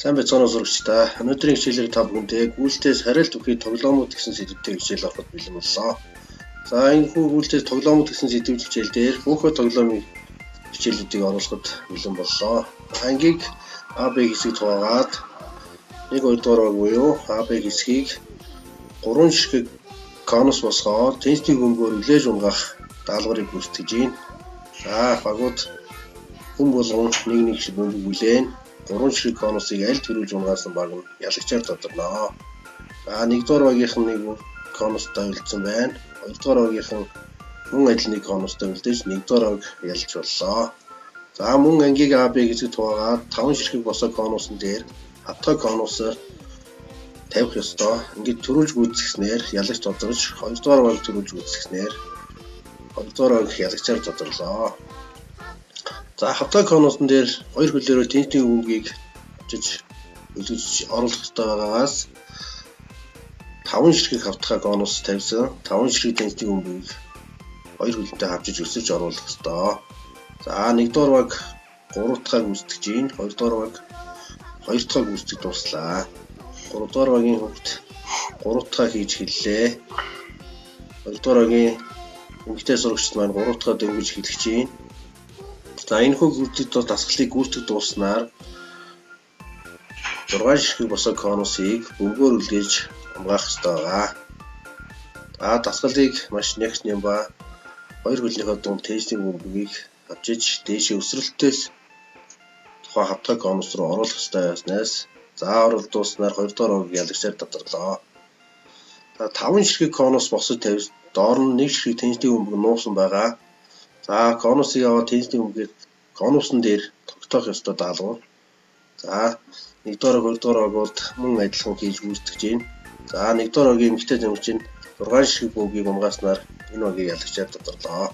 Сайн байцгаана сурагчдаа. Өнөөдрийн хичээлээр та бүхэндээ гүйлтээс хариалт өгөхөд тоглоомууд гэсэн сэдвтэй хичээл авахд бэлэн боллоо. За энэ гүйлтээс тоглоомууд гэсэн сэдвийн хичээл дээр бүх тоглоомын хичээлүүдийг оруулахад бэлэн боллоо. Ангийг AB хэсэгт хувагаад 1-2 дугаар буюу AB хэсгийг 3 ширхэг конус босгоод тэнцний бөмбөгөөр хүлээж унгах даалгаврыг гүйцэтгэж байна. За багууд хүн болгон нэг шиг бөмбөг хүлээн 3 ширхэг конусыг аль төрүүлж унгасан баг нь ялагчаар тодорноо. За 1 дугаар багийнхан нэг конустай үлдсэн байна. 2 дугаар багийнхан мөн адил нэг конустай үлдээж 1 дугаар баг ялж боллоо. За мөн ангийг AB хэсэгт хуваагаад 5 ширхэг босоо конусын дээр хавтгай конусаар тавих ёстой. Ингээд төрүүлж гүйцэтгснээр ялагч тодорж 2 дугаар баг төрүүлж гүйцэтгснээр 2 дугаар баг ялагчаар тодорлоо. За хавтгай конусын дээр 2 хөлөөрөө тэнцний бөмбөгийг авчиж үлдэж оруулах ёстой байгаагаас 5 ширхэг хавтгай конус тавьсан 5 ширхэг тэнцний бөмбөгийг 2 хөлөнтэй хавчиж өсөж оруулах ёстой. За 1 дугаар баг 3 дахь гүйцэтгэж ийн 2 дугаар баг 2 дахь гүйцэтгэж дуслаа. 3 дугаар багийн хөвгт 3 дахь хийж хэллээ. 2 дугаар багийн эмэгтэй сурагчид маань 3 дахь дөнгөж хэлэх чинь. За энэ хөвгтөд дасгалыг гүйцэтгэж дууснаар 6 ширхэг босоо конусыг бөмбөгөөр үлдээж хамгаах ёстой байгаа. За дасгалыг маш нягт нямба 2 хөлнийхөө дунд тэнцний бөмбөгийг авчиж дээшээ өсрөлтөөс тухайн хавтгай конус руу оруулах ёстой байснаас за оруулж дууснаар 2 дугаар баг ялагчаар тодорлоо. За 5 ширхэг конус босож тавьж доор нь 1 ширхэг тэнцний бөмбөг нуусан байгаа. За конусыг аваад тэнцний бөмбөгийг конусын дээр тогтоох ёстой даалгавар. За 1 дугаар 2 дугаар багууд мөн адилхан хийж гүйцэтгэж байна. За 1 дугаар багийн эмэгтэй зэмч нь 6 ширхэг бөмбөгийг унгааснаар энэ багийг ялагчаар тодорлоо.